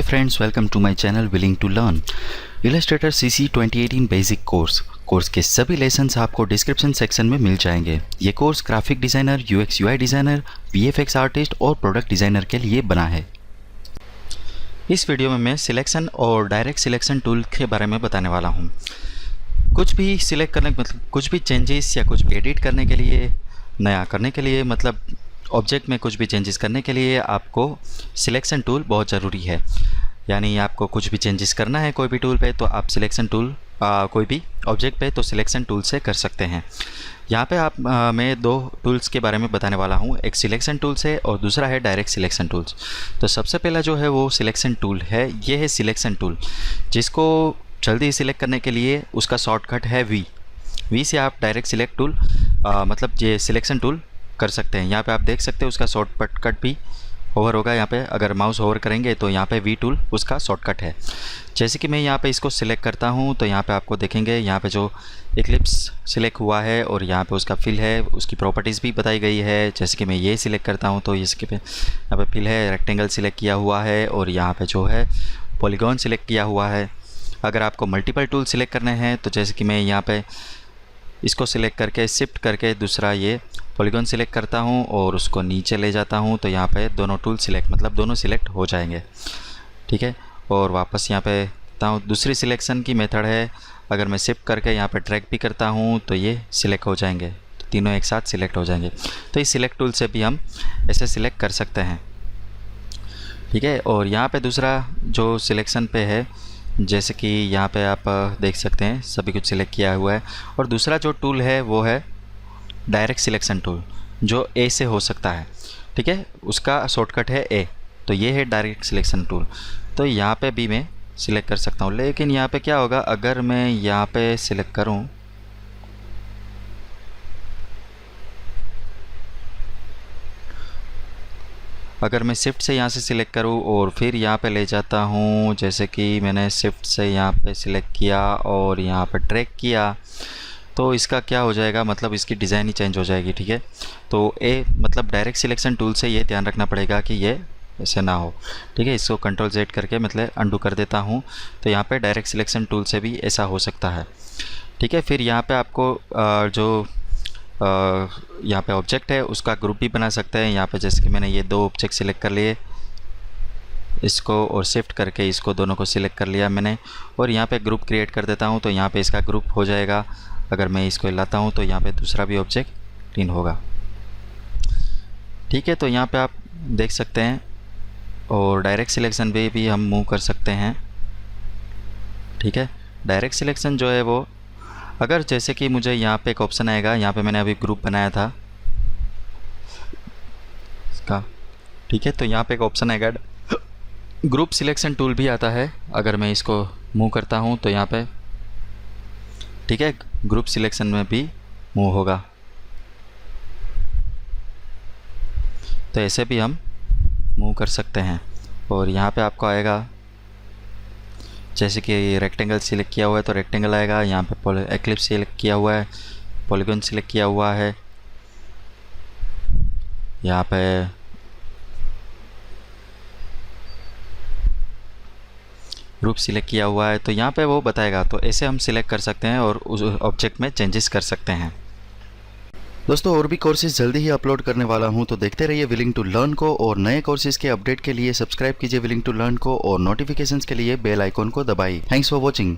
Friends, welcome to my channel willing to learn. Illustrator CC 2018 basic course के सभी lessons आपको description section में मिल जाएंगे। ये course graphic designer, UX UI designer, VFX artist और product designer के लिए बना है। इस वीडियो में मैं सिलेक्शन और डायरेक्ट सिलेक्शन टूल के बारे में बताने वाला हूँ। कुछ भी सिलेक्ट करने मतलब कुछ भी चेंजेस या कुछ भी एडिट करने के लिए, नया करने के लिए, मतलब ऑब्जेक्ट में कुछ भी चेंजेस करने के लिए आपको सिलेक्शन टूल बहुत ज़रूरी है। यानी आपको कुछ भी चेंजेस करना है कोई भी टूल पे, तो आप सिलेक्शन टूल कोई भी ऑब्जेक्ट पे तो सिलेक्शन टूल से कर सकते हैं। यहाँ पे मैं दो टूल्स के बारे में बताने वाला हूँ, एक सिलेक्शन टूल्स है और दूसरा है डायरेक्ट सिलेक्शन टूल्स। तो सबसे पहला जो है वो सिलेक्शन टूल है, ये है सिलेक्शन टूल, जिसको जल्दी सिलेक्ट करने के लिए उसका शॉर्टकट है वी से आप डायरेक्ट सिलेक्ट टूल मतलब ये सिलेक्शन टूल कर सकते हैं। यहाँ पे आप देख सकते हैं उसका शॉर्टकट भी ओवर होगा। यहाँ पे अगर माउस ओवर करेंगे तो यहाँ पे वी टूल उसका शॉर्टकट है। जैसे कि मैं यहाँ पे इसको सिलेक्ट करता हूँ तो यहाँ पे आपको देखेंगे यहाँ पे जो इक्लिप्स सिलेक्ट हुआ है और यहाँ पे उसका फिल है, उसकी प्रॉपर्टीज़ भी बताई गई है। जैसे कि मैं ये सिलेक्ट करता हूँ तो इसके पे यहाँ पे फिल है, रेक्टेंगल सिलेक्ट किया हुआ है और यहाँ पे जो है पॉलीगॉन सिलेक्ट किया हुआ है। अगर आपको मल्टीपल टूल सिलेक्ट करने हैं तो जैसे कि मैं यहाँ पे इसको सिलेक्ट करके शिफ्ट करके दूसरा ये पॉलीगॉन सिलेक्ट करता हूँ और उसको नीचे ले जाता हूँ तो यहाँ पे दोनों टूल सिलेक्ट मतलब दोनों सिलेक्ट हो जाएंगे, ठीक है। और वापस यहाँ पे आता हूँ, दूसरी सिलेक्शन की मेथड है, अगर मैं शिफ्ट करके यहाँ पे ड्रैग भी करता हूँ तो ये सिलेक्ट हो जाएंगे, तो तीनों एक साथ सिलेक्ट हो जाएंगे। तो इस सिलेक्ट टूल से भी हम ऐसे सिलेक्ट कर सकते हैं, ठीक है। और यहाँ पर दूसरा जो सिलेक्शन पे है, जैसे कि यहाँ पे आप देख सकते हैं सभी कुछ सिलेक्ट किया हुआ है। और दूसरा जो टूल है वो है डायरेक्ट सिलेक्शन टूल, जो ए से हो सकता है, ठीक है। उसका शॉर्टकट है ए, तो ये है डायरेक्ट सिलेक्शन टूल। तो यहाँ पे भी मैं सिलेक्ट कर सकता हूँ, लेकिन यहाँ पे क्या होगा, अगर मैं यहाँ पे सिलेक्ट करूँ अगर मैं शिफ्ट से यहाँ से सिलेक्ट करूँ और फिर यहाँ पे ले जाता हूँ, जैसे कि मैंने शिफ्ट से यहाँ पे सिलेक्ट किया और यहाँ पर ड्रैग किया, तो इसका क्या हो जाएगा, मतलब इसकी डिज़ाइन ही चेंज हो जाएगी, ठीक है। तो ए मतलब डायरेक्ट सिलेक्शन टूल से ये ध्यान रखना पड़ेगा कि ये ऐसे ना हो, ठीक है। इसको कंट्रोल जेड करके मतलब अंडू कर देता हूँ, तो यहाँ पे डायरेक्ट सिलेक्शन टूल से भी ऐसा हो सकता है, ठीक है। फिर यहाँ पे आपको जो यहाँ पे ऑब्जेक्ट है उसका ग्रुप भी बना सकते हैं। यहाँ पे जैसे कि मैंने ये दो ऑब्जेक्ट सिलेक्ट कर लिए, इसको और शिफ्ट करके इसको दोनों को सिलेक्ट कर लिया मैंने, और यहाँ पे ग्रुप क्रिएट कर देता हूँ तो यहाँ पे इसका ग्रुप हो जाएगा। अगर मैं इसको हिलाता हूँ तो यहाँ पे दूसरा भी ऑब्जेक्ट क्लीन होगा, ठीक है। तो यहाँ पे आप देख सकते हैं, और डायरेक्ट सिलेक्शन पे भी हम मूव कर सकते हैं, ठीक है। डायरेक्ट सिलेक्शन जो है वो, अगर जैसे कि मुझे यहाँ पे एक ऑप्शन आएगा, यहाँ पे मैंने अभी ग्रुप बनाया था इसका, ठीक है। तो यहाँ पे एक ऑप्शन आएगा ग्रुप सिलेक्शन टूल भी आता है। अगर मैं इसको मूव करता हूँ तो यहाँ पे, ठीक है, ग्रुप सिलेक्शन में भी मूव होगा। तो ऐसे भी हम मूव कर सकते हैं। और यहाँ पे आपको आएगा, जैसे कि रेक्टेंगल सिलेक्ट किया हुआ है तो रेक्टेंगल आएगा, यहाँ पे एक्लिप्स सिलेक्ट किया हुआ है, पॉलीगॉन सिलेक्ट किया हुआ है, यहाँ पे ग्रुप सिलेक्ट किया हुआ है, तो यहाँ पे वो बताएगा। तो ऐसे हम सिलेक्ट कर सकते हैं और उस ऑब्जेक्ट में चेंजेस कर सकते हैं। दोस्तों, और भी कोर्सेज जल्दी ही अपलोड करने वाला हूं, तो देखते रहिए विलिंग टू लर्न को। और नए कोर्सेज के अपडेट के लिए सब्सक्राइब कीजिए विलिंग टू लर्न को और नोटिफिकेशंस के लिए बेल आइकॉन को दबाइए। Thanks for watching.